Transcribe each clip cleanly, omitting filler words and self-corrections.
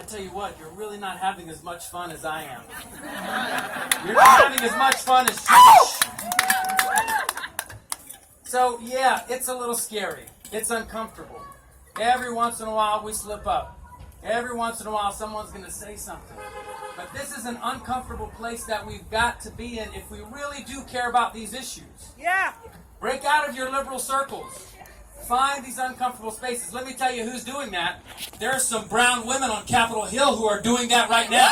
tell you what, you're really not having as much fun as I am. You're not having as much fun as Trish. So, yeah, it's a little scary. It's uncomfortable. Every once in a while, we slip up. Every once in a while, someone's going to say something. But this is an uncomfortable place that we've got to be in if we really do care about these issues. Yeah. Break out of your liberal circles. Find these uncomfortable spaces. Let me tell you who's doing that. There are some brown women on Capitol Hill who are doing that right now.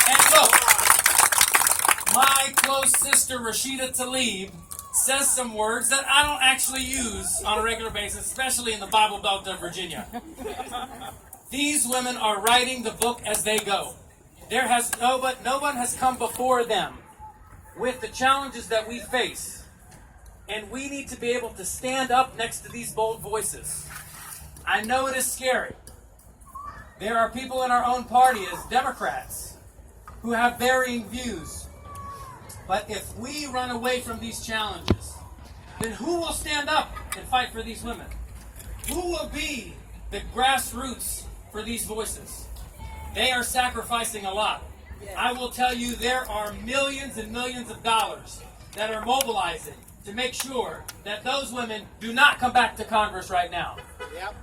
And look, my close sister Rashida Tlaib says some words that I don't actually use on a regular basis, especially in the Bible Belt of Virginia. These women are writing the book as they go. No one has come before them with the challenges that we face. And we need to be able to stand up next to these bold voices. I know it is scary. There are people in our own party as Democrats who have varying views. But if we run away from these challenges, then who will stand up and fight for these women? Who will be the grassroots for these voices? They are sacrificing a lot. I will tell you there are millions and millions of dollars that are mobilizing to make sure that those women do not come back to Congress right now.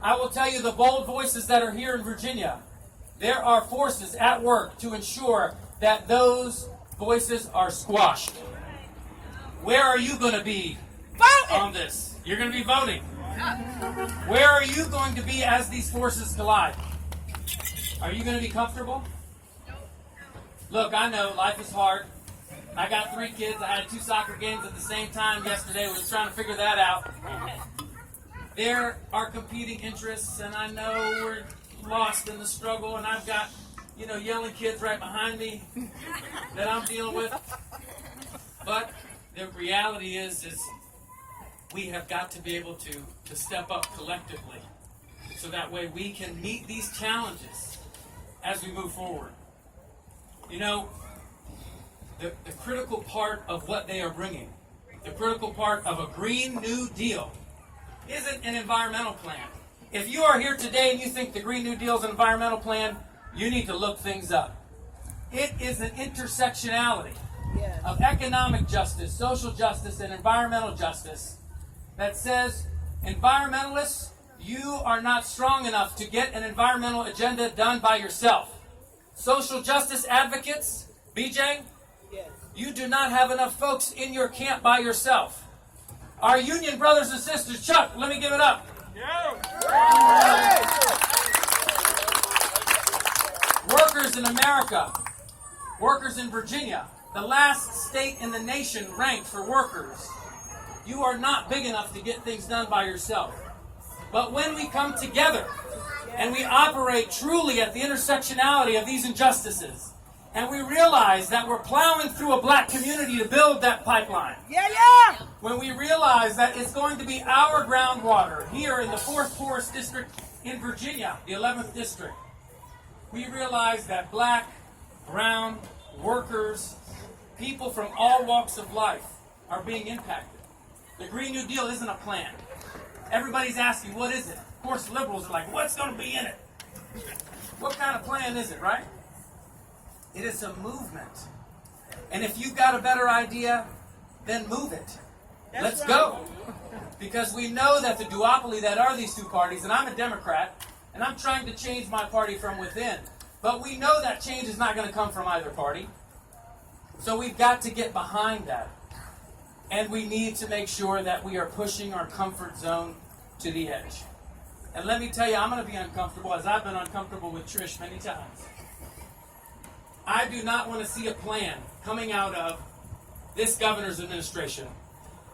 I will tell you the bold voices that are here in Virginia, there are forces at work to ensure that those voices are squashed. Where are you going to be on this? You're going to be voting. Where are you going to be as these forces collide? Are you going to be comfortable? Look, I know life is hard. I got 3 kids. I had 2 soccer games at the same time yesterday. We were trying to figure that out. There are competing interests, and I know we're lost in the struggle, and I've got, yelling kids right behind me that I'm dealing with. But the reality is we have got to be able to step up collectively so that way we can meet these challenges as we move forward. The critical part of what they are bringing, the critical part of a Green New Deal, isn't an environmental plan. If you are here today and you think the Green New Deal is an environmental plan, you need to look things up. It is an intersectionality of economic justice, social justice, and environmental justice that says, environmentalists, you are not strong enough to get an environmental agenda done by yourself. Social justice advocates, BJ, you do not have enough folks in your camp by yourself. Our union brothers and sisters, Chuck, let me give it up. Workers in America, workers in Virginia, the last state in the nation ranked for workers. You are not big enough to get things done by yourself. But when we come together and we operate truly at the intersectionality of these injustices, and we realize that we're plowing through a black community to build that pipeline. When we realize that it's going to be our groundwater here in the 4th poorest district in Virginia, the 11th district, we realize that black, brown, workers, people from all walks of life are being impacted. The Green New Deal isn't a plan. Everybody's asking, what is it? Of course, liberals are like, what's going to be in it? What kind of plan is it, right? It is a movement. And if you've got a better idea, then move it. Let's go. Because we know that the duopoly that are these 2 parties, and I'm a Democrat, and I'm trying to change my party from within. But we know that change is not going to come from either party. So we've got to get behind that. And we need to make sure that we are pushing our comfort zone to the edge. And let me tell you, I'm going to be uncomfortable, as I've been uncomfortable with Trish many times. I do not want to see a plan coming out of this governor's administration.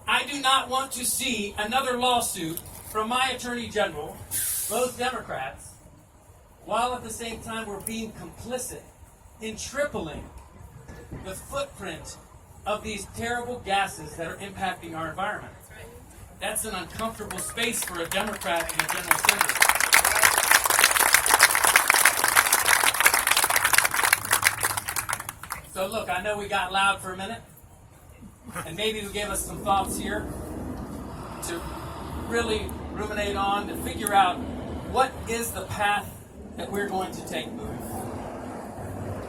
I do not want to see another lawsuit from my attorney general, both Democrats, while at the same time we're being complicit in tripling the footprint of these terrible gases that are impacting our environment. That's an uncomfortable space for a Democrat in the General Assembly. So look, I know we got loud for a minute, and maybe we gave us some thoughts here to really ruminate on to figure out what is the path that we're going to take moving forward.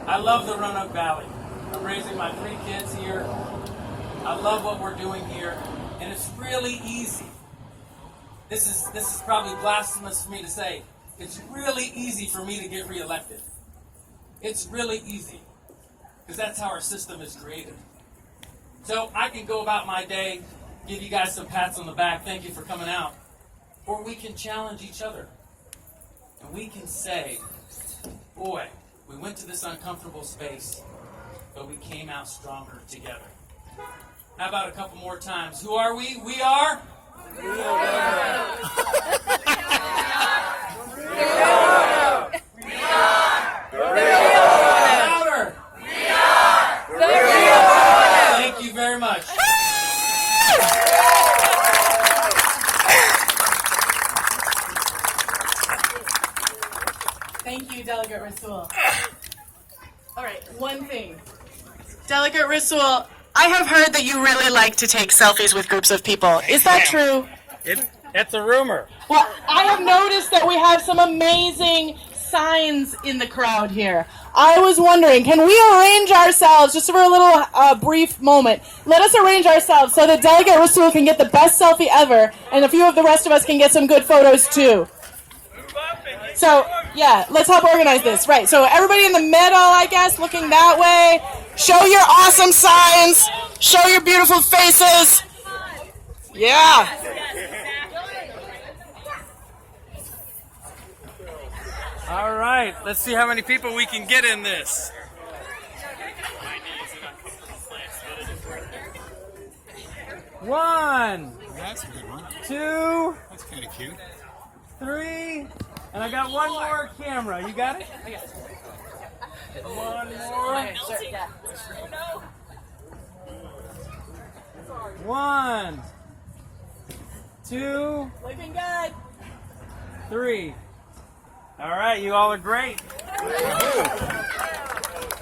I love the Roanoke Valley. I'm raising my 3 kids here. I love what we're doing here, and it's really easy. This is probably blasphemous for me to say. It's really easy for me to get reelected. It's really easy, because that's how our system is created. So I can go about my day, give you guys some pats on the back, thank you for coming out, or we can challenge each other. And we can say, boy, we went to this uncomfortable space, but we came out stronger together. How about a couple more times? Who are we? We are? Louder! Thank you very much. Thank you, Delegate Rasool. All right, one thing. Delegate Rasool, I have heard that you really like to take selfies with groups of people. Is that true? It's a rumor. Well, I have noticed that we have some amazing signs in the crowd here. I was wondering, can we arrange ourselves, just for a little brief moment, let us arrange ourselves so that Delegate Rasool can get the best selfie ever, and a few of the rest of us can get some good photos too. So, yeah, let's help organize this. Right, so everybody in the middle, I guess, looking that way. Show your awesome signs. Show your beautiful faces. Yeah. All right, let's see how many people we can get in this. One, That's a good one. 2, That's kind of cute. 3, and I got one more camera. You got it? I got it. One more. 1, 2, Looking good. 3. All right, you all are great.